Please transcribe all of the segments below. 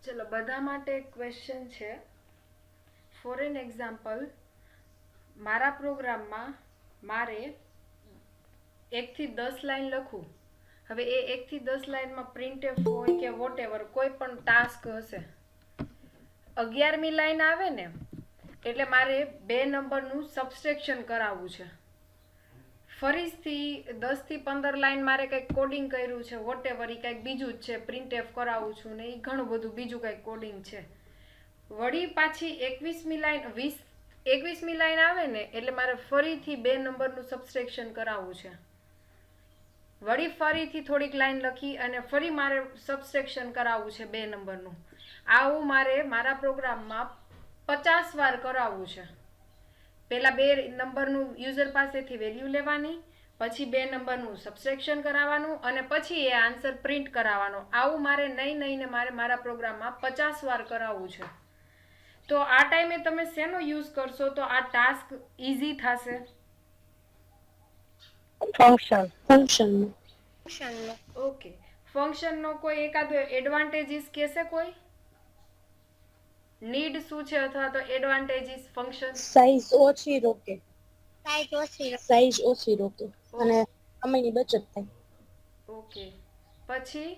ચલો બધા માટે એક ક્વેશ્ચન છે. ફોર એન એક્ઝામ્પલ, મારા પ્રોગ્રામમાં મારે 1 થી 10 લાઈન લખું. હવે એ 1 થી 10 લાઈનમાં પ્રિન્ટએફ હોય કે વોટ એવર કોઈ પણ ટાસ્ક હશે. 11મી લાઈન આવે ને એટલે મારે 2 નંબરનું સબસ્ટ્રેક્શન કરાવવું છે. ફરીથી 10 થી 15 લાઈન મારે કંઈક કોડિંગ કર્યું છે, વોટ એવર, એ કંઈક બીજું જ છે, પ્રિન્ટએફ કરાવું છું ને એ ઘણું બધું બીજું કંઈક કોડિંગ છે. વળી પાછી 21મી લાઈન આવે ને એટલે મારે ફરીથી 2 નંબરનું સબસ્ટ્રેક્શન કરાવવું છે. વળી ફરીથી થોડીક લાઈન લખી અને ફરી મારે સબસ્ટ્રેક્શન કરાવવું છે 2 નંબરનું. આવું મારે મારા પ્રોગ્રામમાં 50 વાર કરાવવું છે. પહેલાં 2 નંબરનું યુઝર પાસેથી વેલ્યુ લેવાની, પછી 2 નંબરનું સબસ્ટ્રેક્શન કરાવવાનું અને પછી એ આન્સર પ્રિન્ટ કરાવવાનો. આવું મારે નહીં મારે મારા પ્રોગ્રામમાં 50 વાર કરાવવું છે. તો આ ટાઈમે તમે શેનો યુઝ કરશો તો આ ટાસ્ક ઇઝી થશે? ફંક્શન. ઓકે, ફંક્શનનો કોઈ એકાદો એડવાન્ટેજીસ કહેશે કોઈ? નીડ શું છે અથવા તો એડવાન્ટેજીસ ફંક્શન? સાઈઝ ઓછી રોકે અને સમયની બચત થાય. ઓકે, પછી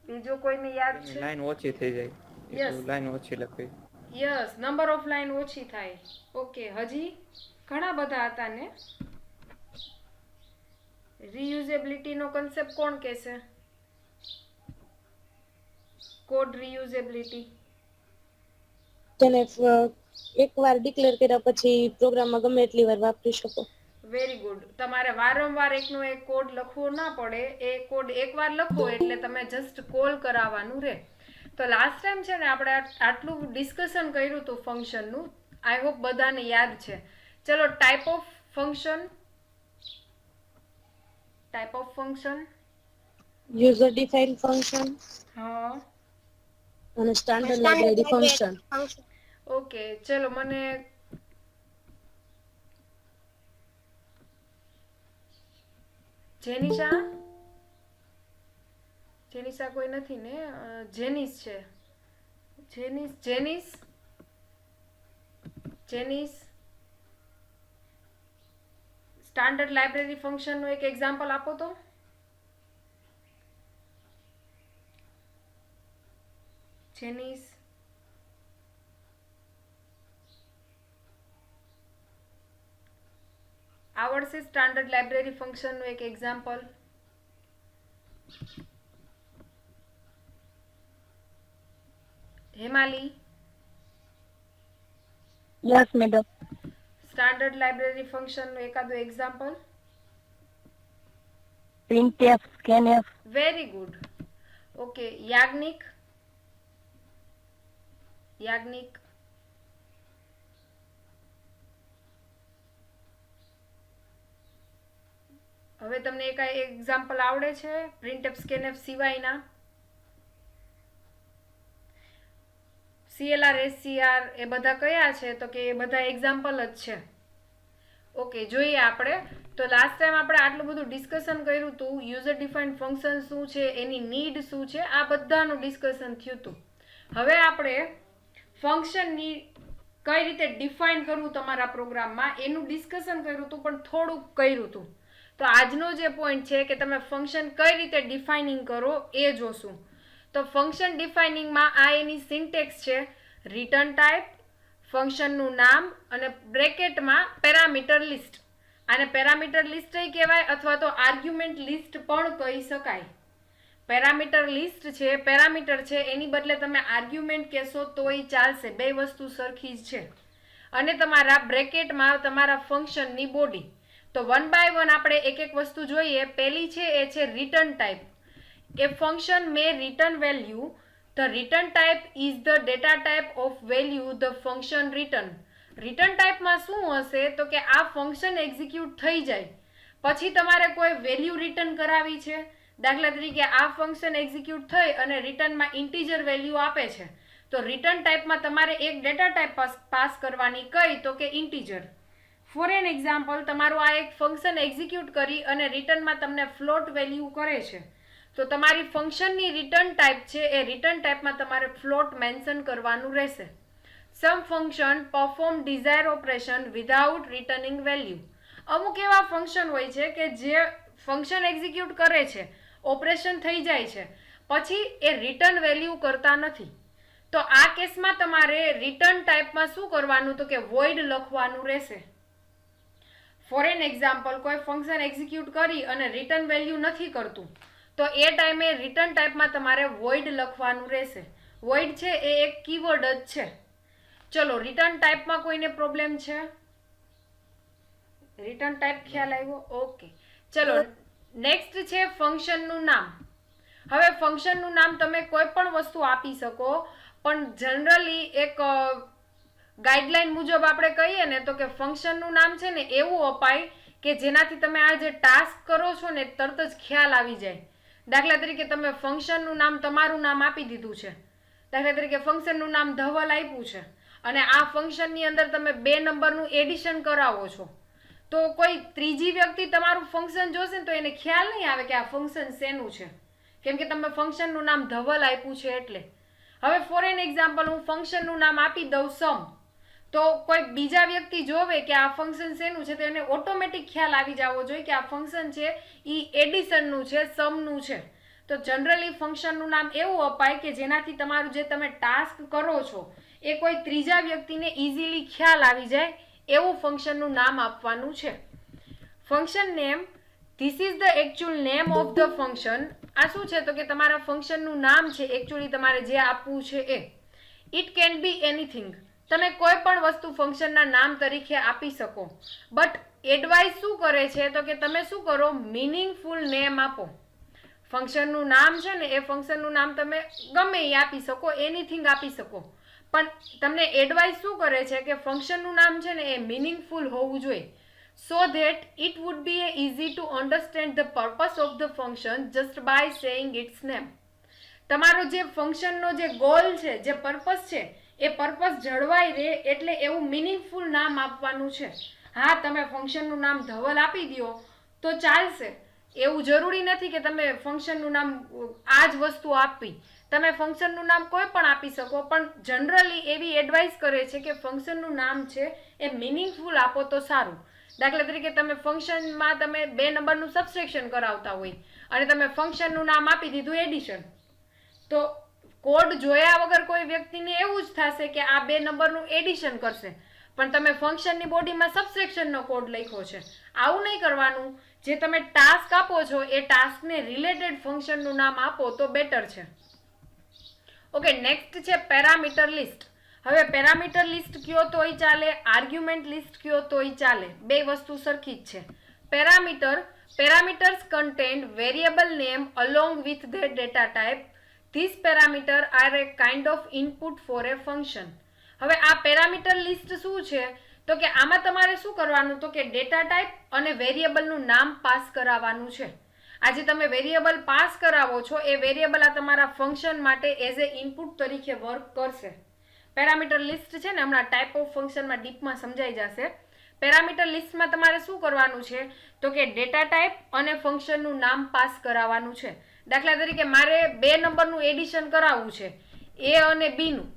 બીજો કોઈને યાદ છે? લાઈન ઓછી થઈ જાય. યસ, લાઈન ઓછી લખવી. યસ, નંબર ઓફ લાઈન ઓછી થાય. ઓકે, હજી ઘણા બધા હતા ને. રીયુઝેબિલિટીનો કન્સેપ્ટ કોણ કહેશે? કોડ રીયુઝેબિલિટી. તેને એકવાર ડિક્લેર કર્યા પછી પ્રોગ્રામમાં ગમે એટલી વાર વાપરી શકો. Very good. તમારે વારંવાર એકનો એક કોડ લખવો ના પડે. એ કોડ એકવાર લખો એટલે તમે જસ્ટ કોલ કરાવવાનું રહે. તો લાસ્ટ ટાઈમ છે ને આપણે આટલું ડિસ્કશન કર્યું હતું ફંક્શનનું. આઈ હોપ બધાને યાદ છે. ચલો, type of function. User define function હા, અને સ્ટાન્ડર્ડ લાઇબ્રેરી ફંક્શન. ઓકે, ચલો મને જેનિશા કોઈ નથી ને? જેનિસ છે. જેનિસ સ્ટાન્ડર્ડ લાઇબ્રેરી ફંક્શનનું એક એક્ઝામ્પલ આપો તો. જેનિસ, આવડશે સ્ટાન્ડર્ડ લાઇબ્રેરી ફંક્શનનું એક example? Hemali, yes madam. Standard library ફંક્શનનું એકાદું example? Printf, scanf. Very good. Okay, Yagnik. હવે તમને એક એક્ઝામ્પલ આવડે છે પ્રિન્ટએફ સ્કેનએફ સિવાયના? CLR, SCR એ બધા કયા છે? તો કે એ બધા એક્ઝામ્પલ જ છે. ઓકે, જોઈએ આપણે. તો લાસ્ટ ટાઈમ આપણે આટલું બધું ડિસ્કશન કર્યું હતું. યુઝર ડિફાઇન્ડ ફંક્શન શું છે, એની નીડ શું છે, આ બધાનું ડિસ્કશન થયું હતું. હવે આપણે ફંક્શનની કઈ રીતે ડિફાઇન કરવું તમારા પ્રોગ્રામમાં એનું ડિસ્કશન કર્યું હતું, પણ થોડુંક કર્યું હતું. તો આજનો જે પોઈન્ટ છે કે તમે ફંક્શન કઈ રીતે ડિફાઇનિંગ કરો એ જોશું. તો ફંક્શન ડિફાઇનિંગમાં આ એની સિન્ટેક્સ છે: રિટર્ન ટાઈપ, ફંક્શનનું નામ અને બ્રેકેટમાં પેરામીટર લિસ્ટ. આને પેરામીટર લિસ્ટ કહેવાય અથવા તો આર્ગ્યુમેન્ટ લિસ્ટ પણ કહી શકાય. પેરામીટર લિસ્ટ છે, પેરામીટર છે, એની બદલે તમે આર્ગ્યુમેન્ટ કહેશો તોય ચાલશે. બે વસ્તુ સરખી જ છે. અને તમારા બ્રેકેટમાં તમારા ફંક્શનની બોડી. તો 1 by 1 આપણે એક એક વસ્તુ જોઈએ. પહેલી છે એ છે return type. A function may return value. The return type is the data type of value the function return. Return ટાઈપમાં શું હશે તો કે આ ફંક્શન એક્ઝિક્યુટ થઈ જાય પછી તમારે કોઈ વેલ્યુ રિટર્ન કરાવી છે. દાખલા તરીકે આ ફંક્શન એક્ઝિક્યુટ થઈ અને રિટર્નમાં ઇન્ટીજર વેલ્યુ આપે છે, તો રિટર્ન ટાઈપમાં તમારે એક ડેટા ટાઈપ પાસ કરવાની કઈ તો કે ઇન્ટીજર. ફોર એન એક્ઝામ્પલ, તમારું આ એક ફંક્શન એક્ઝિક્યુટ કરી અને રિટર્નમાં તમને ફ્લોટ વેલ્યુ કરે છે, તો તમારી ફંક્શનની રિટર્ન ટાઈપ છે એ રિટર્ન ટાઈપમાં તમારે ફ્લોટ મેન્શન કરવાનું રહેશે. Some function perform desire operation without returning value. અમુક એવા ફંક્શન હોય છે કે જે ફંક્શન એક્ઝિક્યુટ કરે છે, ઓપરેશન થઈ જાય છે, પછી એ રિટર્ન વેલ્યુ કરતા નથી. તો આ કેસમાં તમારે રિટર્ન ટાઈપમાં શું કરવાનું તો કે વોઇડ લખવાનું રહેશે. ફોર એન એક્ઝામ્પલ, કોઈ ફંક્શન એક્ઝિક્યુટ કરી અને રિટર્ન વેલ્યુ નથી કરતું, તો એ ટાઈમે રિટર્ન ટાઈપમાં તમારે વોઇડ લખવાનું રહેશે. વોઇડ છે એ એક કીવર્ડ જ છે. ચલો, રિટર્ન ટાઈપમાં કોઈને પ્રોબ્લેમ છે? રિટર્ન ટાઈપ ખ્યાલ આવ્યો? ઓકે. ચલો, નેક્સ્ટ છે ફંક્શનનું નામ. હવે ફંક્શનનું નામ તમે કોઈ પણ વસ્તુ આપી શકો, પણ જનરલી એક ગાઈડલાઈન મુજબ આપણે કહીએ ને તો કે ફંક્શનનું નામ છે ને એવું અપાય કે જેનાથી તમે આ જે ટાસ્ક કરો છો ને તરત જ ખ્યાલ આવી જાય. દાખલા તરીકે તમે ફંક્શનનું નામ તમારું નામ આપી દીધું છે. દાખલા તરીકે ફંક્શનનું નામ ધવલ આપ્યું છે અને આ ફંક્શનની અંદર તમે 2 નંબરનું એડિશન કરાવો છો, તો કોઈ ત્રીજી વ્યક્તિ તમારું ફંક્શન જોશે ને તો એને ખ્યાલ નહીં આવે કે આ ફંક્શન શેનું છે, કેમ કે તમે ફંક્શનનું નામ ધવલ આપ્યું છે એટલે. હવે ફોર એન એક્ઝામ્પલ, હું ફંક્શનનું નામ આપી દઉં સમ, તો કોઈ બીજા વ્યક્તિ જોવે કે આ ફંક્શન શેનું છે તો એને ઓટોમેટિક ખ્યાલ આવી જવો જોઈએ કે આ ફંક્શન છે એ એડિશનનું છે, સમનું છે. તો જનરલી ફંક્શનનું નામ એવું અપાય કે જેનાથી તમારું જે તમે ટાસ્ક કરો છો એ કોઈ ત્રીજા વ્યક્તિને ઇઝીલી ખ્યાલ આવી જાય એવું ફંક્શનનું નામ આપવાનું છે. Function name, this is the actual name of the function. આ શું છે તો કે તમારા ફંક્શનનું નામ છે એકચ્યુઅલી તમારે જે આપવું છે એ. It can be anything. તમે કોઈ પણ વસ્તુ ફંક્શનના નામ તરીકે આપી શકો, બટ એડવાઇસ શું કરે છે તો કે તમે શું કરો, મિનિંગફુલ નેમ આપો. ફંક્શનનું નામ છે ને એ ફંક્શનનું નામ તમે ગમે એ આપી શકો, એનીથિંગ આપી શકો, પણ તમને એડવાઇસ શું કરે છે કે ફંક્શનનું નામ છે ને એ મિનિંગફુલ હોવું જોઈએ, so that it would be easy to understand the purpose of the function just by saying its name. તમારો જે ફંક્શનનો જે ગોલ છે, જે પર્પસ છે, એ પર્પસ જળવાઈ રહે એટલે એવું મિનિંગફુલ નામ આપવાનું છે. હા, તમે ફંક્શનનું નામ ધવલ આપી દો તો ચાલશે, એવું જરૂરી નથી કે તમે ફંક્શનનું નામ આ જ વસ્તુ આપવી. તમે ફંક્શનનું નામ કોઈ પણ આપી શકો, પણ જનરલી એવી એડવાઇસ કરે છે કે ફંક્શનનું નામ છે એ મિનિંગફુલ આપો તો સારું. દાખલા તરીકે તમે ફંક્શનમાં તમે 2 નંબરનું સબસ્ટ્રેક્શન કરાવતા હોય અને તમે ફંક્શનનું નામ આપી દીધું એડિશન, તો કોડ જોયા વગર કોઈ વ્યક્તિને એવું જ થશે કે આ 2 નંબરનું એડિશન કરશે, પણ તમે ફંક્શનની બોડીમાં સબસ્ટ્રેક્શનનો કોડ લખ્યો છે. આવું નહીં કરવાનું. જે તમે ટાસ્ક આપો છો એ ટાસ્કને રિલેટેડ ફંક્શનનું નામ આપો તો બેટર છે. ઓકે, નેક્સ્ટ છે પેરામીટર લિસ્ટ. હવે પેરામીટર લિસ્ટ કયો તોય ચાલે, આર્ગ્યુમેન્ટ લિસ્ટ કયો તોય ચાલે, બે વસ્તુ સરખી જ છે. Parameters contain variable name along with their data type. These parameters are a kind of input for a function. હવે આ પેરામીટર લિસ્ટ શું છે તો કે આમાં તમારે શું કરવાનું તો કે ડેટા ટાઈપ અને વેરિયેબલનું નામ પાસ કરાવવાનું છે. આ જે તમે વેરિયેબલ પાસ કરાવો છો એ વેરિયેબલ આ તમારા ફંક્શન માટે એઝ એ ઇનપુટ તરીકે વર્ક કરશે. પેરામીટર લિસ્ટ છે ને હમણાં ટાઈપ ઓફ ફંક્શનમાં ડીપમાં સમજાઈ જશે. પેરામીટર લિસ્ટમાં તમારે શું કરવાનું છે તો કે ડેટા ટાઈપ અને ફંક્શનનું નામ પાસ કરાવવાનું છે. દાખલા તરીકે મારે 2 નંબરનું એડિશન કરાવવું છે, એ અને બી નું.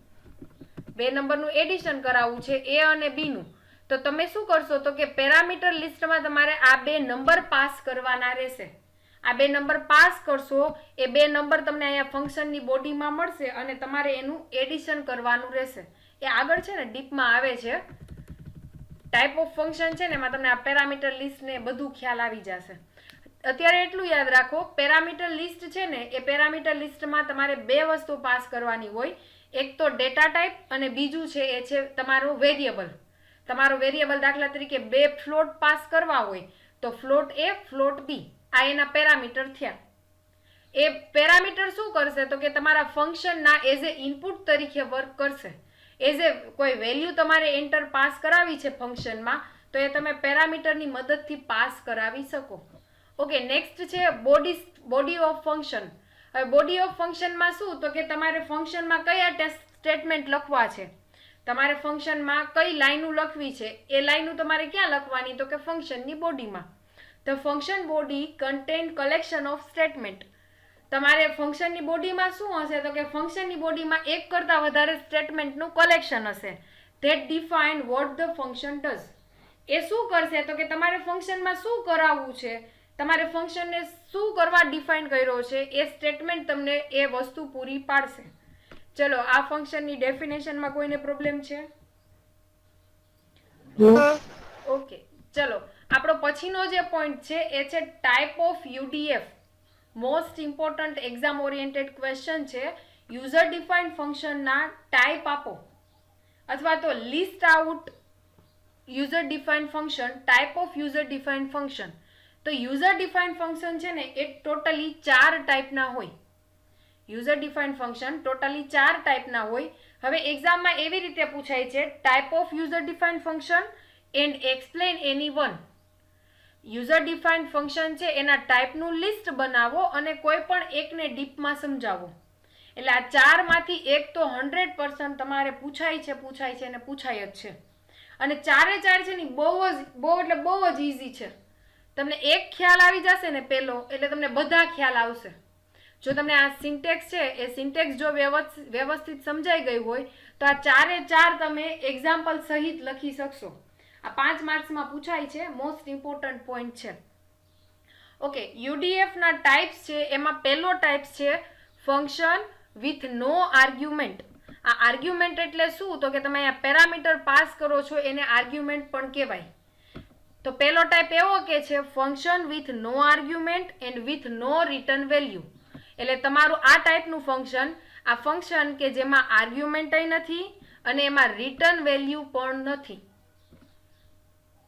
2 નંબરનું એડિશન કરાવવું છે એ અને બી નું. તો તમે શું કરશો તો કે પેરામીટર લિસ્ટમાં તમારે આ 2 નંબર પાસ કરવાના રહેશે. આ 2 નંબર પાસ કરશો, એ 2 નંબર તમને અહીંયા ફંક્શનની બોડીમાં મળશે અને તમારે એનું એડિશન કરવાનું રહેશે. એ આગળ છે ને ડીપમાં આવે છે, ટાઈપ ઓફ ફંક્શન છે ને એમાં તમને આ પેરામીટર લિસ્ટ ને બધું ખ્યાલ આવી જશે. અત્યારે એટલું યાદ રાખો, પેરામીટર લિસ્ટ છે ને એ પેરામીટર લિસ્ટમાં તમારે 2 વસ્તુ પાસ કરવાની હોય. એક તો ડેટા ટાઈપ અને બીજું છે એ છે તમારો વેરિયેબલ. તમારો વેરિયેબલ દાખલા તરીકે 2 ફ્લોટ પાસ કરવા હોય તો ફ્લોટ એ, ફ્લોટ બી, આ એના પેરામીટર થયા. એ પેરામીટર શું કરશે તો કે તમારા ફંક્શનના એઝ એ ઇનપુટ તરીકે વર્ક કરશે. એઝ એ કોઈ વેલ્યુ તમારે એન્ટર પાસ કરાવી છે ફંક્શનમાં તો એ તમે પેરામીટરની મદદથી પાસ કરાવી શકો. ઓકે, નેક્સ્ટ છે બોડી ઓફ ફંક્શન. હવે બોડી ઓફ ફંક્શનમાં શું તો કે તમારે ફંક્શનમાં કયા સ્ટેટમેન્ટ લખવા છે, તમારે ફંક્શનમાં કઈ લાઈનો લખવી છે, એ લાઈનો તમારે ક્યાં લખવાની તો કે ફંક્શનની બોડીમાં. The function body contain collection of statement. તમારે ફંક્શનની બોડીમાં શું હશે તો કે ફંક્શનની બોડીમાં એક કરતાં વધારે સ્ટેટમેન્ટનું કલેક્શન હશે that define what the function does. એ શું કરશે તો કે તમારે ફંક્શનમાં શું કરાવવું છે, તમારે ફંક્શનને શું કરવા ડિફાઇન કર્યો છે એ સ્ટેટમેન્ટ તમને એ વસ્તુ પૂરી પાડશે. ચલો આ ફંક્શનની ડેફિનેશનમાં કોઈને પ્રોબ્લેમ છે? ઓકે, ચલો આપણો પછીનો જે પોઈન્ટ છે એ છે type of UDF. Most important exam oriented question છે. યુઝર ડિફાઇન્ડ ફંક્શનના ટાઈપ આપો અથવા તો list out user defined function, type of user defined function. તો યુઝર ડિફાઇન્ડ ફંક્શન છે ને એ ટોટલી 4 ટાઈપના હોય. યુઝર ડિફાઇન્ડ ફંક્શન ટોટલી 4 ટાઈપના હોય. હવે એક્ઝામમાં એવી રીતે પૂછાય છે type of user defined function and explain any one. User defined function છે એના ટાઈપનું લિસ્ટ બનાવો અને કોઈ પણ એકને ડીપમાં સમજાવો. એટલે આ 4માંથી એક તો 100% તમારે પૂછાય છે અને પૂછાય જ છે. અને 4 છે ને બહુ જ ઈઝી છે. તમને એક ખ્યાલ આવી જશે ને પહેલો એટલે તમને બધા ખ્યાલ આવશે. જો તમને આ સિન્ટેક્સ છે એ સિન્ટેક્સ જો વ્યવસ્થિત સમજાઈ ગઈ હોય તો આ 4 તમે એક્ઝામ્પલ સહિત લખી શકશો. આ 5 માર્ક્સમાં પૂછાય છે, મોસ્ટ ઇમ્પોર્ટન્ટ પોઈન્ટ છે. ઓકે, યુડીએફના ટાઈપ્સ છે એમાં પહેલો ટાઈપ છે ફંક્શન વિથ નો આર્ગ્યુમેન્ટ. આ આર્ગ્યુમેન્ટ એટલે શું તો કે તમે અહીંયા પેરામીટર પાસ કરો છો એને આર્ગ્યુમેન્ટ પણ કહેવાય. તો પહેલો ટાઈપ એવો કે છે function with no argument and with no return value. એટલે તમારું આ ટાઈપનું ફંક્શન, આ ફંક્શન કે જેમાં આર્ગ્યુમેન્ટ નથી અને એમાં રિટર્ન વેલ્યુ પણ નથી.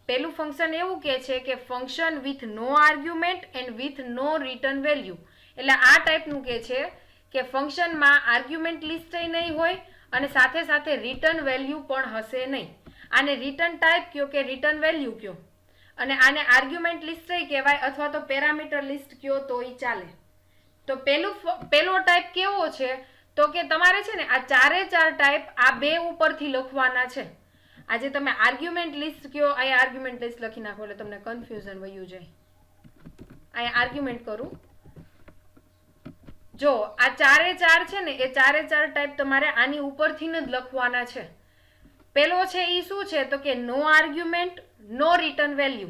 પહેલું ફંક્શન એવું કે છે કે function with no argument and with no return value. એટલે આ ટાઈપનું કે છે કે ફંક્શનમાં આર્ગ્યુમેન્ટ લિસ્ટ નહીં હોય અને સાથે સાથે રિટર્ન વેલ્યુ પણ હશે નહીં. આને રિટર્ન ટાઈપ કયો કે રિટર્ન વેલ્યુ કયો, અને આને આર્ગ્યુમેન્ટ લિસ્ટ કહેવાય અથવા તો પેરામીટર લિસ્ટ કયો તોય ચાલે. તો પહેલો ટાઈપ કેવો છે તો કે તમારે છે ને આ 4 ટાઈપ આ 2 ઉપરથી લખવાના છે. આજે તમે આર્ગ્યુમેન્ટ લિસ્ટ કયો, અહીંયા આર્ગ્યુમેન્ટ લિસ્ટ લખી નાખો એટલે તમને કન્ફ્યુઝન વયું જાય. અહીંયા આર્ગ્યુમેન્ટ કરું. જો આ 4 છે ને એ 4 ટાઈપ તમારે આની ઉપરથી જ લખવાના છે. પેલો છે એ શું છે તો કે no argument no return value.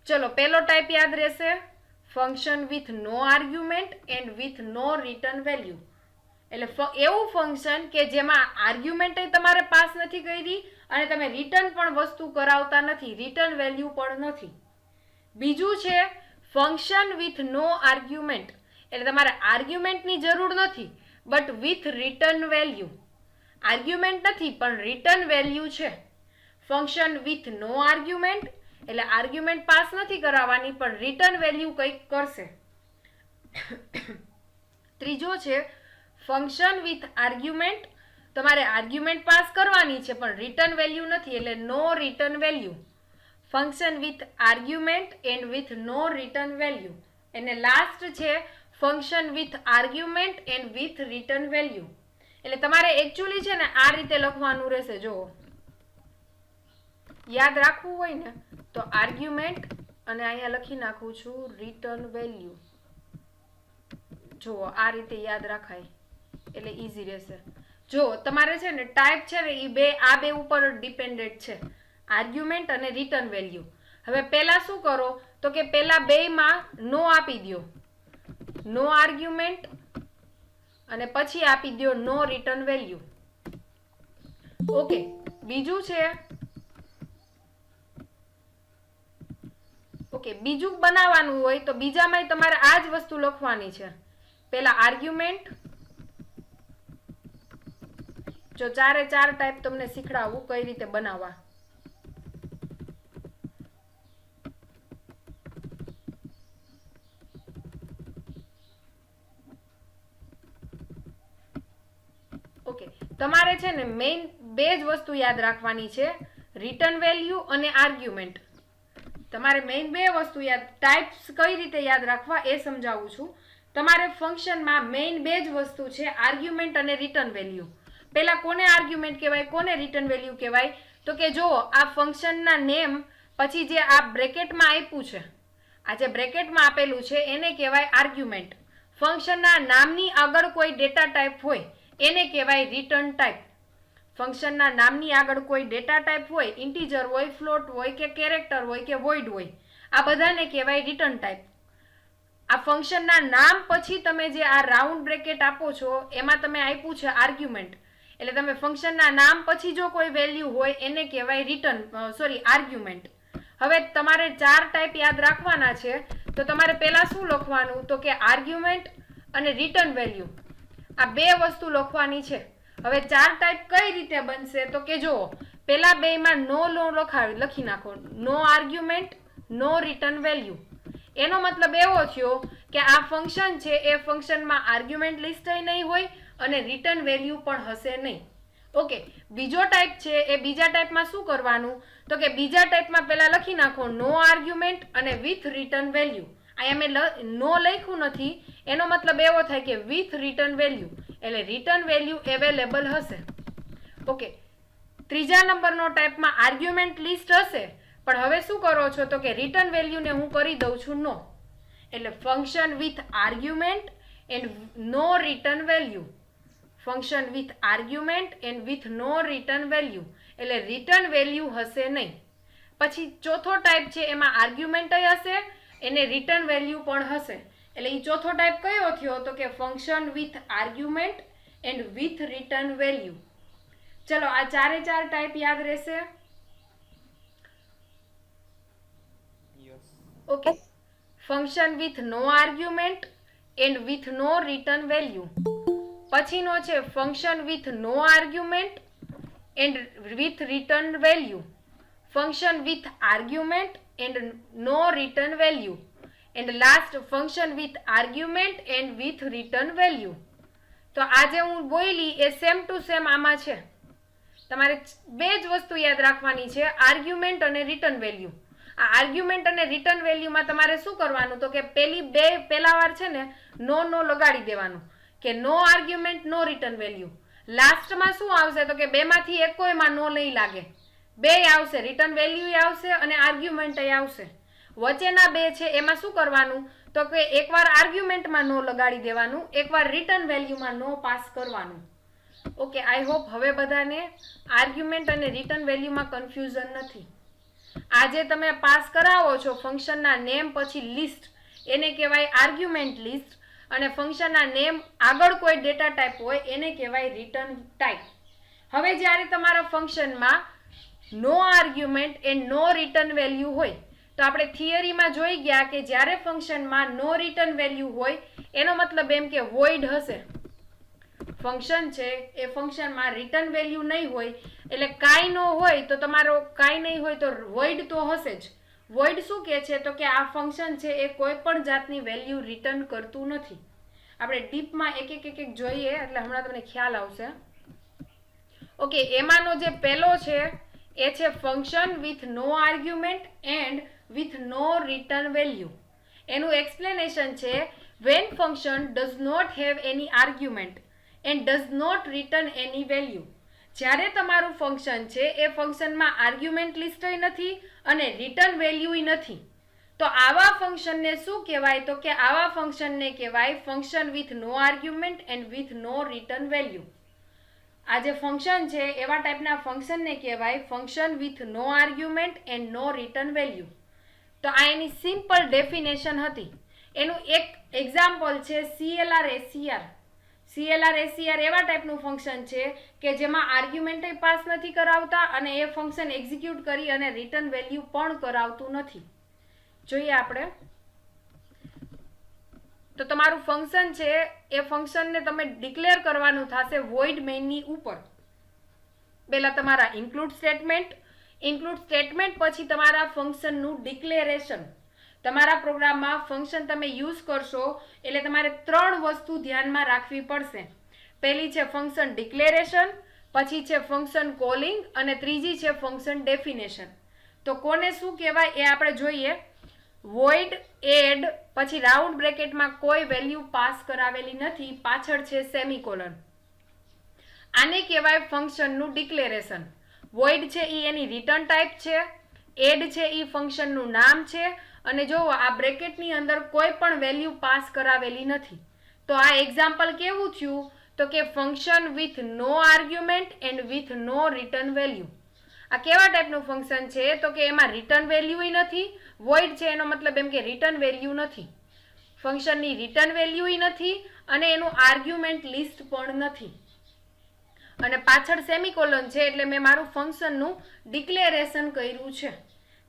ચલો પહેલો ટાઈપ યાદ રહેશે function with no argument and with no return value. એટલે એવું ફંક્શન કે જેમાં આર્ગ્યુમેન્ટ તમારે પાસ નથી કરી અને તમે રિટર્ન પણ વસ્તુ કરાવતા નથી, રિટર્ન વેલ્યુ પણ નથી. બીજું છે ફંક્શન વિથ નો આર્ગ્યુમેન્ટ. એટલે તમારે આર્ગ્યુમેન્ટની જરૂર નથી but with return value. Argument નથી પણ રિટર્ન વેલ્યુ છે. ફંક્શન વિથ નો આર્ગ્યુમેન્ટ એટલે આર્ગ્યુમેન્ટ પાસ નથી કરાવવાની પણ રિટર્ન વેલ્યુ કંઈક કરશે. ત્રીજો છે ફંક્શન વિથ આર્ગ્યુમેન્ટ. તમારે આર્ગ્યુમેન્ટ પાસ કરવાની છે પણ રિટર્ન વેલ્યુ નથી એટલે no return value. Function with argument and with no return value. અને લાસ્ટ છે function with argument and with return value. એટલે તમારે એકચ્યુઅલી છે ને આ રીતે લખવાનું રહેશે. જો યાદ રાખવું હોય ને તો આર્ગ્યુમેન્ટ અને અહીંયા લખી નાખું છું રિટર્ન વેલ્યુ. જો આ રીતે યાદ રાખાય એટલે ઈઝી રહેશે. જો તમારે છે ને ટાઈપ છે ને એ આ બે ઉપર ડિપેન્ડેન્ટ છે, આર્ગ્યુમેન્ટ અને રિટર્ન વેલ્યુ. હવે પહેલા શું કરો તો કે પહેલા બેમાં નો આપી દો, નો આર્ગ્યુમેન્ટ, અને પછી આપી દો નો રિટર્ન વેલ્યુ. ઓકે, બીજું છે બીજું બનાવવાનું હોય તો બીજામાં તમારે આ જ વસ્તુ લખવાની છે. પહેલા આર્ગ્યુમેન્ટ. જો 4 ટાઈપ તમને શીખડાવું કઈ રીતે બનાવવા. ઓકે, તમારે છે ને મેઇન 2 જ વસ્તુ યાદ રાખવાની છે, રિટર્ન વેલ્યુ અને આર્ગ્યુમેન્ટ. તમારે મેઇન 2 વસ્તુ યાદ, ટાઈપ્સ કઈ રીતે યાદ રાખવા એ સમજાવું છું. તમારે ફંક્શનમાં મેઇન 2 જ વસ્તુ છે, આર્ગ્યુમેન્ટ અને રિટર્ન વેલ્યુ. પહેલા કોને આર્ગ્યુમેન્ટ કહેવાય, કોને રિટર્ન વેલ્યુ કહેવાય તો કે જો આ ફંક્શનના નેમ પછી જે આ બ્રેકેટમાં આપ્યું છે, આ જે બ્રેકેટમાં આપેલું છે એને કહેવાય આર્ગ્યુમેન્ટ. ફંક્શનના નામની આગળ કોઈ ડેટા ટાઈપ હોય એને કહેવાય રિટર્ન ટાઈપ. ફંક્શનના નામની આગળ કોઈ ડેટા ટાઈપ હોય, ઇન્ટીજર હોય, ફ્લોટ હોય કે કેરેક્ટર હોય કે વોઇડ હોય, આ બધાને કહેવાય રિટર્ન ટાઈપ. આ ફંક્શનના નામ પછી તમે જે આ રાઉન્ડ બ્રેકેટ આપો છો એમાં તમે આપ્યું છે આર્ગ્યુમેન્ટ, એટલે તમે ફંક્શનના નામ પછી જો કોઈ વેલ્યુ હોય એને કહેવાય આર્ગ્યુમેન્ટ. હવે તમારે 4 ટાઈપ યાદ રાખવાના છે, તો તમારે પહેલા શું લખવાનું, તો કે આર્ગ્યુમેન્ટ અને રિટર્ન વેલ્યુ, આ બે વસ્તુ લખવાની છે. હવે 4 ટાઈપ કઈ રીતે બનશે, તો કે જો પહેલા બેમાં નો લખી નાખો, નો આર્ગ્યુમેન્ટ નો રિટર્ન વેલ્યુ. એનો મતલબ એવો થયો કે આ ફંક્શન છે એ ફંક્શનમાં આર્ગ્યુમેન્ટ લિસ્ટ નહીં હોય અને રિટર્ન વેલ્યુ પણ હશે નહીં. ઓકે, બીજો ટાઈપ છે એ બીજા ટાઈપમાં શું કરવાનું, તો કે બીજા ટાઈપમાં પહેલા લખી નાખો નો આર્ગ્યુમેન્ટ અને વિથ રિટર્ન વેલ્યુ. અહીંયા મેં નો લખ્યું નથી, એનો મતલબ એવો થાય કે વિથ રિટર્ન વેલ્યુ, એટલે રિટર્ન વેલ્યુ અવેલેબલ હશે. ઓકે, ત્રીજા નંબરનો ટાઈપમાં આર્ગ્યુમેન્ટ લિસ્ટ હશે, પણ હવે શું કરો છો, તો કે રિટર્ન વેલ્યુને હું કરી દઉં છું નો, એટલે function with argument and no return value. Function with argument and with no return value, એટલે રિટર્ન વેલ્યુ હશે નહીં. પછી ચોથો ટાઈપ છે એમાં આર્ગ્યુમેન્ટ હશે, એને રિટર્ન વેલ્યુ પણ હશે, એટલે એ ચોથો ટાઈપ કયો થયો, તો કે function with argument and with return value. ચલો આ 4 ટાઈપ યાદ રહેશે. Okay, function with no argument and with no return value. પછીનો છે function with no argument and with return value. Function with argument and no return value. And last function with argument and with return value. તો આ જે હું બોલી એ same to same આમાં છે. તમારે બે જ વસ્તુ યાદ રાખવાની છે, આર્ગ્યુમેન્ટ અને રિટર્ન વેલ્યુ. આ આર્ગ્યુમેન્ટ અને રિટર્ન વેલ્યુમાં તમારે શું કરવાનું, તો કે પહેલા વાર છે ને નો લગાડી દેવાનું, કે no argument no return value. લાસ્ટમાં શું આવશે, તો કે બેમાંથી એક કોઈમાં નો નહીં લાગે, બે આવશે, રિટર્ન વેલ્યુ આવશે અને આર્ગ્યુમેન્ટ આવશે. વચ્ચેના બે છે એમાં શું કરવાનું, તો કે એકવાર આર્ગ્યુમેન્ટમાં નો લગાડી દેવાનું, એકવાર રિટર્ન વેલ્યુમાં નો પાસ કરવાનું. ઓકે, આઈ હોપ હવે બધાને આર્ગ્યુમેન્ટ અને રિટર્ન વેલ્યુમાં કન્ફ્યુઝન નથી. આજે તમે પાસ કરાવો છો ફંક્શનના નેમ પછી લિસ્ટ, એને કહેવાય આર્ગ્યુમેન્ટ લિસ્ટ, અને ફંક્શનના નેમ આગળ કોઈ ડેટા ટાઈપ હોય એને કહેવાય રિટર્ન ટાઈપ. હવે જ્યારે તમારા ફંક્શનમાં no argument and no return value હોય, તો આપણે થિયરીમાં જોઈ ગયા કે જ્યારે ફંક્શનમાં નો રિટર્ન વેલ્યુ હોય એનો મતલબ એમ કે વોઇડ હશે. ફંક્શન છે એ ફંક્શનમાં રિટર્ન વેલ્યુ નહીં હોય, એટલે કાંઈ ન હોય તો તમારો કાંઈ નહીં હોય તો વોઇડ તો હશે જ. વોઇડ શું કહે છે, તો કે આ ફંક્શન છે એ કોઈ પણ જાતની વેલ્યુ રિટર્ન કરતું નથી. આપણે ડીપમાં એક જોઈએ એટલે હમણાં તમને ખ્યાલ આવશે. ઓકે, એમાંનો જે પહેલો છે એ છે function with no argument and with no return value. એનું એક્સપ્લેનેશન છે when function does not have any argument and does not return any value. જ્યારે તમારું ફંક્શન છે એ ફંક્શનમાં આર્ગ્યુમેન્ટ લિસ્ટ નથી અને રિટર્ન વેલ્યુ નથી, તો આવા ફંક્શનને શું કહેવાય, તો કે આવા ફંક્શનને કહેવાય function with no argument and with no return value. આ જે ફંક્શન છે એવા ટાઈપના ફંક્શનને કહેવાય function with no argument and no return value. તો આ એની સિમ્પલ ડેફિનેશન હતી. એનું એક એક્ઝામ્પલ છે CLR SCR. CLR SCR એવા ટાઈપનું ફંક્શન છે કે જેમાં આર્ગ્યુમેન્ટ પાસ નથી કરાવતા અને એ ફંક્શન એક્ઝિક્યુટ કરી અને રિટર્ન વેલ્યુ પણ કરાવતું નથી. જોઈએ આપણે. તો તમારું ફંક્શન છે એ ફંક્શનને તમે ડિક્લેર કરવાનું થશે વોઇડ મેઇનની ઉપર. પહેલા તમારા ઇન્ક્લુડ સ્ટેટમેન્ટ પછી તમારા ફંક્શનનું ડિક્લેરેશન. તમારા પ્રોગ્રામમાં ફંક્શન તમે યુઝ કરશો એટલે તમારે 3 વસ્તુ ધ્યાનમાં રાખવી પડશે. પહેલી છે ફંક્શન ડિક્લેરેશન, પછી છે ફંક્શન કોલિંગ અને ત્રીજી છે ફંક્શન ડેફિનેશન. તો કોને શું કહેવાય એ આપણે જોઈએ. વોઇડ એડ પછી રાઉન્ડ બ્રેકેટમાં કોઈ વેલ્યુ પાસ કરાવેલી નથી, પાછળ છે સેમિકોલન. આને કહેવાય ફંક્શનનું ડિક્લેરેશન. વોઇડ છે એ એની રિટર્ન ટાઈપ છે, એડ છે એ ફંક્શનનું નામ છે, અને જો આ બ્રેકેટની અંદર કોઈ પણ વેલ્યુ પાસ કરાવેલી નથી. તો આ એક્ઝામ્પલ કેવું થયું તો કે function with no argument and with no return value. આ કેવા ટાઈપનું ફંક્શન છે તો કે એમાં રિટર્ન વેલ્યુ નથી, વોઇડ છે એનો મતલબ એમ કે રિટર્ન વેલ્યુ નથી, ફંક્શનની રિટર્ન વેલ્યુ નથી અને એનું આર્ગ્યુમેન્ટ લિસ્ટ પણ નથી, અને પાછળ સેમિકોલન છે એટલે મેં મારું ફંક્શનનું ડિક્લેરેશન કર્યું છે.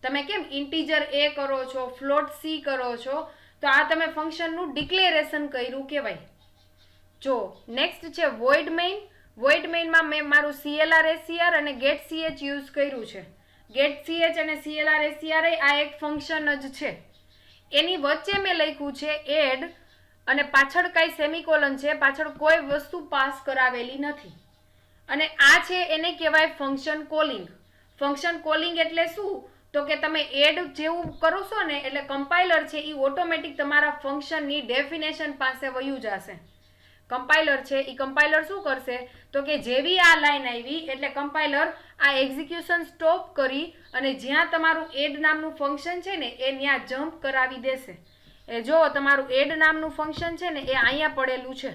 તમે કેમ ઇન્ટીજર એ કરો છો, ફ્લોટ સી કરો છો, તો આ તમે ફંક્શનનું ડિક્લેરેશન કર્યું કહેવાય. જો નેક્સ્ટ છે વોઇડ મેઇન. વોઇડ મેઇનમાં મેં મારું CLR SCR અને ગેટ CH યુઝ કર્યું છે. ગેટ CH અને CLR SCR આ એક ફંક્શન જ છે. એની વચ્ચે મેં લખ્યું છે એડ, અને પાછળ કાંઈ સેમિકોલન છે, પાછળ કોઈ વસ્તુ પાસ કરાવેલી નથી, અને આ છે એને કહેવાય ફંક્શન કોલિંગ. ફંક્શન કોલિંગ એટલે શું તો કે તમે એડ જેવું કરો છો ને એટલે કમ્પાઇલર છે એ ઓટોમેટિક તમારા ફંક્શનની ડેફિનેશન પાસે વયું જશે. કમ્પાઇલર છે એ કમ્પાઇલર શું કરશે તો કે જેવી આ લાઈન આવી એટલે કમ્પાઇલર આ એક્ઝિક્યુશન સ્ટોપ કરી અને જ્યાં તમારું એડ નામનું ફંક્શન છે ને એ ત્યાં જમ્પ કરાવી દેશે. એ જો તમારું એડ નામનું ફંક્શન છે ને એ અહીંયા પડેલું છે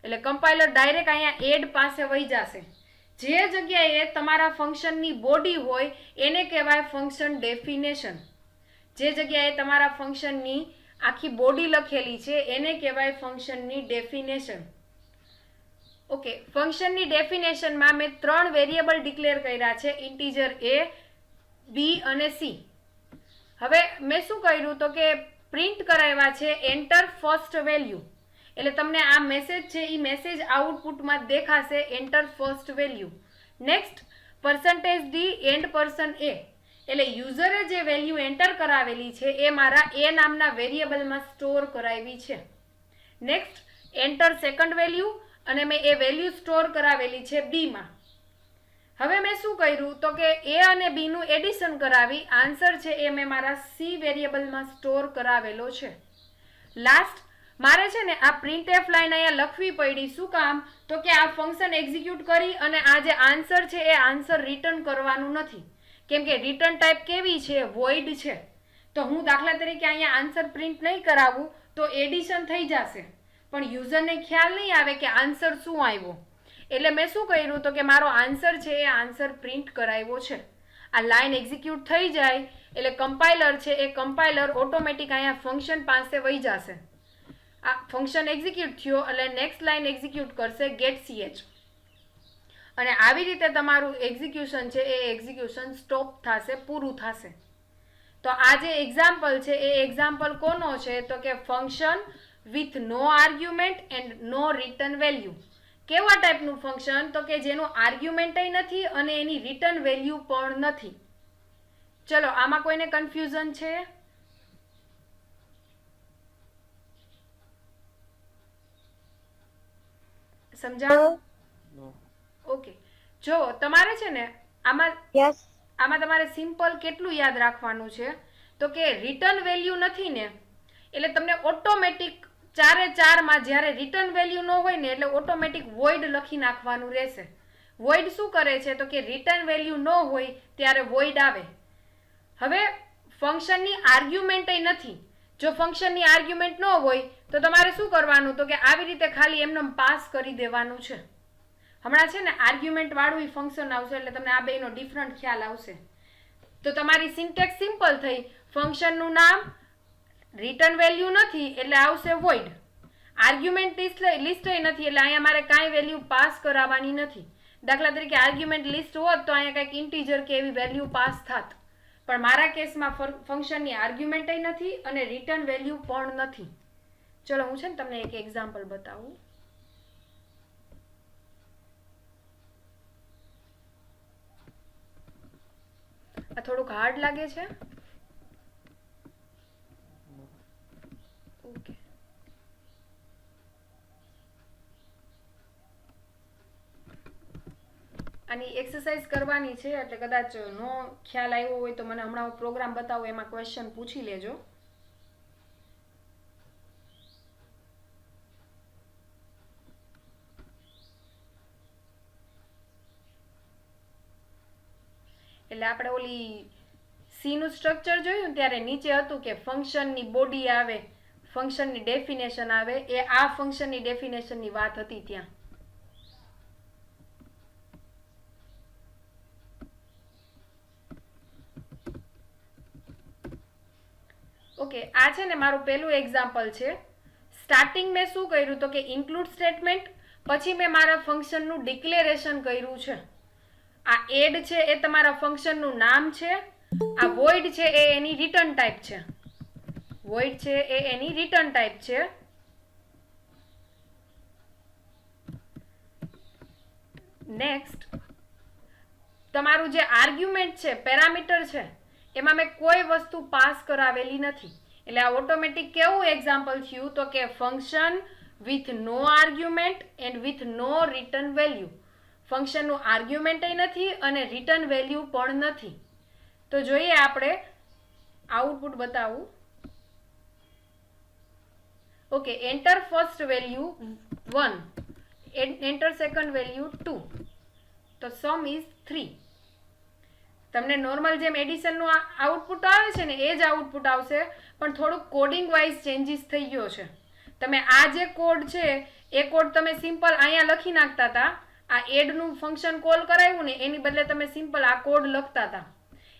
એટલે કમ્પાઇલર ડાયરેક્ટ અહીંયા એડ પાસે વહી જશે. જે જગ્યાએ તમારા ફંક્શનની બોડી હોય એને કહેવાય ફંક્શન ડેફિનેશન. જે જગ્યાએ તમારા ફંક્શનની આખી બોડી લખેલી છે એને કહેવાય ફંક્શનની ડેફિનેશન. ઓકે, ફંક્શનની ડેફિનેશનમાં મેં 3 વેરિયેબલ ડિક્લેર કર્યા છે, ઇન્ટીજર a, b અને c. હવે મેં શું કર્યું તો કે પ્રિન્ટ કરાવ્યા છે એન્ટર ફર્સ્ટ વેલ્યુ, એટલે તમને આ મેસેજ છે એ મેસેજ આઉટપુટમાં દેખાશે enter first value. Next %d and %a, એટલે યુઝરે જે વેલ્યુ એન્ટર કરાવેલી છે એ મારા એ નામના વેરિયેબલમાં સ્ટોર કરાવી છે. નેક્સ્ટ એન્ટર સેકન્ડ વેલ્યુ, અને મેં એ વેલ્યુ સ્ટોર કરાવેલી છે b માં. હવે મેં શું કર્યું તો કે a અને b નું એડિશન કરાવી આન્સર છે એ મેં મારા c વેરિયેબલમાં સ્ટોર કરાવેલો છે. લાસ્ટ મારે છે ને આ printf લાઈન અહીંયા લખવી પડી, શું કામ તો કે આ ફંક્શન એક્ઝિક્યુટ કરી અને આ જે આન્સર છે એ આન્સર રિટર્ન કરવાનું નથી, કેમ કે રિટર્ન ટાઈપ કેવી છે, વોઇડ છે. તો હું દાખલા તરીકે અહીંયા આન્સર પ્રિન્ટ નહીં કરાવું તો એડિશન થઈ જશે, પણ યુઝરને ખ્યાલ નહીં આવે કે આન્સર શું આવ્યો. એટલે મેં શું કર્યું તો કે મારો આન્સર છે એ આન્સર પ્રિન્ટ કરાવ્યો છે. આ લાઈન એક્ઝિક્યુટ થઈ જાય એટલે કમ્પાઇલર છે એ કમ્પાઇલર ઓટોમેટિક અહીંયા ફંક્શન પાસે વહી જશે. આ ફંક્શન એક્ઝિક્યુટ થયો એટલે નેક્સ્ટ લાઈન એક્ઝિક્યુટ કરશે ગેટ CH, અને આવી રીતે તમારું એક્ઝિક્યુશન છે એ એક્ઝિક્યુશન સ્ટોપ થશે, પૂરું થશે. તો આ જે એક્ઝામ્પલ છે એ એક્ઝામ્પલ કોનો છે તો કે function with no argument and no return value. કેવા ટાઈપનું ફંક્શન તો કે જેનું આર્ગ્યુમેન્ટય નથી અને એની રિટર્ન વેલ્યુ પણ નથી. ચલો આમાં કોઈને કન્ફ્યુઝન છે? સમજાવો? ઓકે, જો તમારે છે ને આમાં તમારે સિમ્પલ કેટલું યાદ રાખવાનું છે તો કે રિટર્ન વેલ્યુ નથી ને એટલે તમને ઓટોમેટિક 4 માં જ્યારે રિટર્ન વેલ્યુ ન હોય ને એટલે ઓટોમેટિક વોઇડ લખી નાખવાનું રહેશે. વોઇડ શું કરે છે તો કે રિટર્ન વેલ્યુ ન હોય ત્યારે વોઇડ આવે. હવે ફંક્શનની આર્ગ્યુમેન્ટય નથી, જો ફંક્શનની આર્ગ્યુમેન્ટ ન હોય તો તમારે શું કરવાનું તો કે આવી રીતે ખાલી એમને પાસ કરી દેવાનું છે. હમણાં છે ને આર્ગ્યુમેન્ટ વાળું ફંક્શન આવશે એટલે તમને આ બેનો ડિફરન્ટ ખ્યાલ આવશે. તો તમારી સિન્ટેક્સ સિમ્પલ થઈ, ફંક્શનનું નામ, રિટર્ન વેલ્યુ નથી એટલે આવશે વોઇડ, આર્ગ્યુમેન્ટ લિસ્ટ નથી એટલે અહીંયા મારે કાંઈ વેલ્યુ પાસ કરાવવાની નથી. દાખલા તરીકે આર્ગ્યુમેન્ટ લિસ્ટ હોત તો અહીંયા કંઈક ઇન્ટીજર કે એવી વેલ્યુ પાસ થાત, પણ મારા કેસમાં ફંક્શનની આર્ગ્યુમેન્ટય નથી અને રિટર્ન વેલ્યુ પણ નથી. ચલો હું છે ને તમને એક એક્ઝામ્પલ બતાવું. આ થોડુંક હાર્ડ લાગે છે? ઓકે, આની એક્સરસાઇઝ કરવાની છે એટલે કદાચ નો ખ્યાલ આવ્યો હોય તો મને હમણાં હું પ્રોગ્રામ બતાવું એમાં ક્વેશ્ચન પૂછી લેજો. એટલે આપણે ઓલી સી નું સ્ટ્રક્ચર જોયું ત્યારે નીચે હતું કે ફંક્શનની બોડી આવે, ફંક્શનની ડેફિનેશન આવે, એ આ ફંક્શનની ડેફિનેશનની વાત હતી ત્યાં. ઓકે, આ છે ને મારું પહેલું એક્ઝામ્પલ છે. સ્ટાર્ટિંગ મેં શું કર્યું તો કે ઇન્ક્લુડ સ્ટેટમેન્ટ, પછી મેં મારા ફંક્શનનું ડિક્લેરેશન કર્યું છે. આ એડ છે એ તમારા ફંક્શનનું નામ છે, આ વોઇડ છે એ એની રિટર્ન ટાઈપ છે. વોઇડ છે એ એની રિટર્ન ટાઈપ છે. નેક્સ્ટ, તમારું જે આર્ગ્યુમેન્ટ છે, પેરામીટર છે, એમાં મેં કોઈ વસ્તુ પાસ કરાવેલી નથી. એટલે આ ઓટોમેટિક કેવું એક્ઝામ્પલ થયું તો કે function with no argument and with no return value. ફંક્શનનું આર્ગ્યુમેન્ટ નથી અને રિટર્ન વેલ્યુ પણ નથી. તો જોઈએ આપણે આઉટપુટ બતાવું. Okay, enter first value 1, enter second value 2, તો સમ ઇઝ 3. તમને નોર્મલ જેમ એડિશનનું આઉટપુટ આવે છે ને એ જ આઉટપુટ આવશે, પણ થોડુંક કોડિંગ વાઇઝ ચેન્જીસ થઈ ગયો છે. તમે આ જે કોડ છે એ કોડ તમે સિમ્પલ અહીંયા લખી નાખતા હતા. આ એડનું ફંક્શન કોલ કરાવ્યું ને એની બદલે તમે સિમ્પલ આ કોડ લખતા હતા.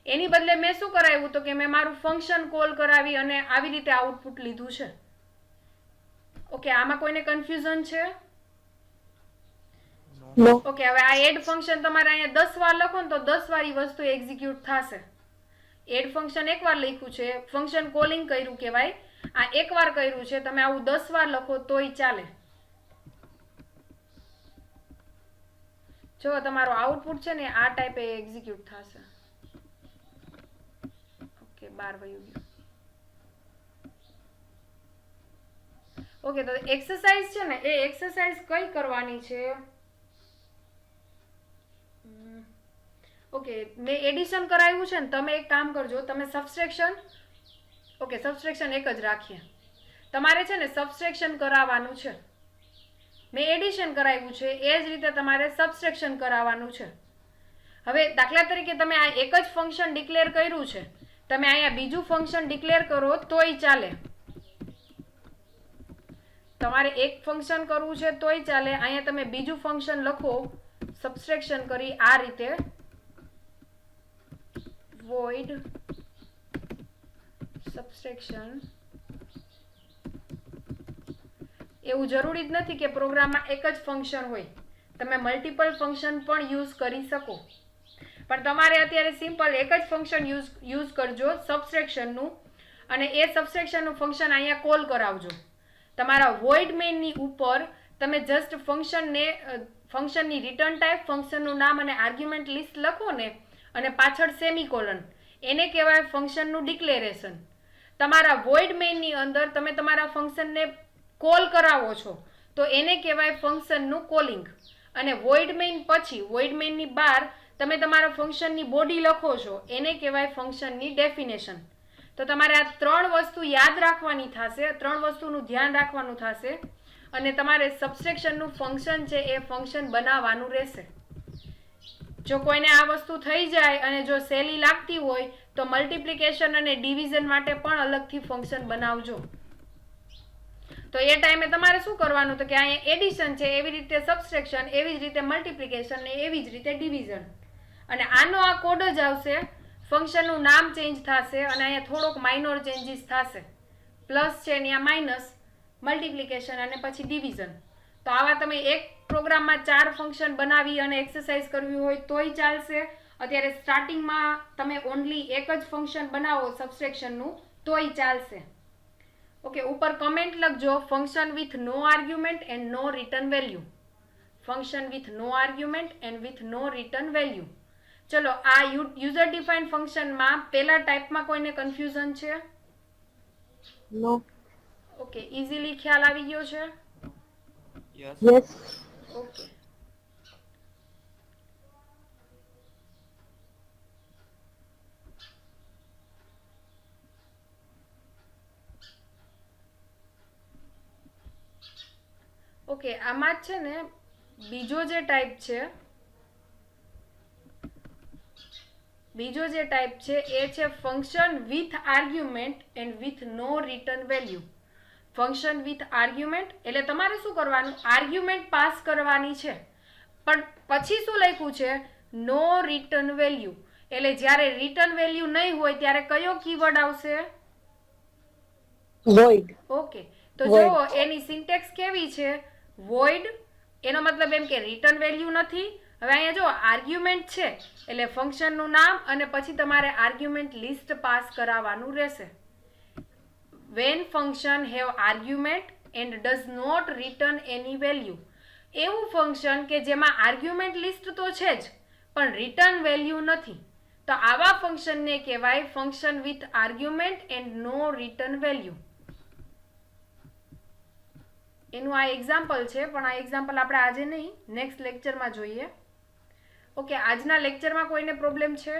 એની બદલે મેં શું કરાવ્યું તો કે મેં મારું ફંક્શન કોલ કરાવી અને આવી રીતે આઉટપુટ લીધું છે. ઓકે, આમાં કોઈને કન્ફ્યુઝન છે? ઓકે, હવે આ એડ ફંક્શન તમારે અહીંયા 10 વાર લખો ને તો 10 વાર ઈ વસ્તુ એક્ઝિક્યુટ થશે. એડ ફંક્શન એકવાર લખ્યું છે, ફંક્શન કોલિંગ કર્યું કહેવાય. આ એકવાર કર્યું છે, તમે આવું 10 વાર લખો તોય ચાલે. જો તમારું આઉટપુટ છે ને આ ટાઈપે એક્ઝિક્યુટ થશે. ઓકે, 12 વયું ગયું. ઓકે, તો એક્સરસાઇઝ છે ને એ એક્સરસાઇઝ કઈ કરવાની છે? ઓકે, મેં એડિશન કરાવ્યું છે ને, તમે એક કામ કરજો, તમે સબસ્ટ્રેક્શન, ઓકે સબસ્ટ્રેક્શન એક જ રાખીએ. તમારે છે ને સબસ્ટ્રેક્શન કરાવવાનું છે. મેં એડિશન કરાવ્યું છે એ જ રીતે તમારે સબસ્ટ્રેક્શન કરાવવાનું છે. હવે દાખલા તરીકે તમે આ એક જ ફંક્શન ડિક્લેર કર્યું છે, તમે અહીંયા બીજું ફંક્શન ડિક્લેર કરો તોય ચાલે. તમારે એક ફંક્શન કરવું છે તોય ચાલે. અહીંયા તમે બીજું ફંક્શન લખો સબસ્ટ્રેક્શન કરી આ રીતે, void subtraction. એવું જરૂરી જ નથી કે પ્રોગ્રામમાં એક જ ફંક્શન હોય, તમે મલ્ટિપલ ફંક્શન પણ યુઝ કરી શકો. પણ તમારે અત્યારે સિમ્પલ એક જ ફંક્શન યુઝ કરજો સબસ્ટ્રેક્શનનું, અને એ સબસ્ટ્રેક્શનનું ફંક્શન અહીંયા કોલ કરાવજો. તમારા void mainની ઉપર તમે જસ્ટ ફંક્શનની રિટર્ન ટાઈપ, ફંક્શનનું નામ અને આર્ગ્યુમેન્ટ લિસ્ટ લખો ને, અને પાછળ સેમિકોલન, એને કહેવાય ફંક્શનનું ડિક્લેરેશન. તમારા void mainની અંદર તમે તમારા ફંક્શનને કોલ કરાવો છો તો એને કહેવાય ફંક્શનનું કોલિંગ. અને void main પછી void mainની બહાર તમે તમારા ફંક્શનની બોડી લખો છો એને કહેવાય ફંક્શનની ડેફિનેશન. તો તમારે આ 3 વસ્તુ યાદ રાખવાની થશે, 3 વસ્તુનું ધ્યાન રાખવાનું થશે, અને તમારે સબસ્ટ્રેક્શનનું ફંક્શન છે એ ફંક્શન બનાવવાનું રહેશે. જો કોઈને આ વસ્તુ થઈ જાય અને જો સહેલી લાગતી હોય તો મલ્ટિપ્લિકેશન અને ડિવિઝન માટે પણ અલગથી ફંક્શન બનાવજો. તો એ ટાઈમે તમારે શું કરવાનું તો કે અહીંયા એડિશન છે એવી રીતે સબસ્ટ્રેક્શન, એવી જ રીતે મલ્ટિપ્લિકેશન ને એવી જ રીતે ડિવિઝન. અને આનો આ કોડ જ આવશે, ફંક્શનનું નામ ચેન્જ થશે અને અહીંયા થોડોક માઇનોર ચેન્જીસ થશે. પ્લસ છે ને આ માઇનસ, મલ્ટિપ્લિકેશન અને પછી ડિવિઝન. તો આવા તમે એક પ્રોગ્રામમાં 4 ફંક્શન બનાવી અને એક્સરસાઇઝ કરવી હોય તોય ચાલશે. અત્યારે સ્ટાર્ટિંગમાં તમે ઓનલી એક જ ફંક્શન બનાવો સબસ્ટ્રેક્શનનું તોય ચાલશે. ઓકે, ઉપર કમેન્ટ લખજો function with no argument and no return value. Function with no argument and with no return value. ચલો, આ યુઝર ડિફાઇન્ડ ફંક્શનમાં પહેલા ટાઈપમાં કોઈને કન્ફ્યુઝન છે? નો. ઓકે, ઇઝીલી ખ્યાલ આવી ગયો છે? Yes. યસ. ઓકે, ઓકે, આમાં છે ને બીજો જે ટાઈપ છે એ છે function with argument and with no return value. Function with argument, એટલે તમારે શું કરવાનું, આર્ગ્યુમેન્ટ પાસ કરવાની છે. પણ પછી શું લખ્યું છે, નો રિટર્ન વેલ્યુ, એટલે જ્યારે રિટર્ન વેલ્યુ નહીં હોય ત્યારે કયો કીવર્ડ આવશે? void. ઓકે, તો Void. જો એની સિન્ટેક્સ કેવી છે, વોઇડ, એનો મતલબ એમ કે રિટર્ન વેલ્યુ નથી. હવે અહીંયા જો આર્ગ્યુમેન્ટ છે એટલે ફંક્શનનું નામ અને પછી તમારે આર્ગ્યુમેન્ટ લિસ્ટ પાસ કરાવવાનું રહેશે. When function have argument and does not return any value, એવું ફંક્શન કે જેમાં આર્ગ્યુમેન્ટ લિસ્ટ તો છે જ પણ રિટર્ન વેલ્યુ નથી, તો આવા ફંક્શનને કહેવાય function with argument and no return value. એનું આ એક્ઝામ્પલ છે, પણ આ એક્ઝામ્પલ આપણે આજે નહીં, નેક્સ્ટ લેક્ચરમાં જોઈએ. ઓકે, આજના લેક્ચરમાં કોઈને પ્રોબ્લેમ છે?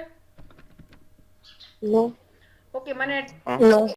No. ઓકે, મને No.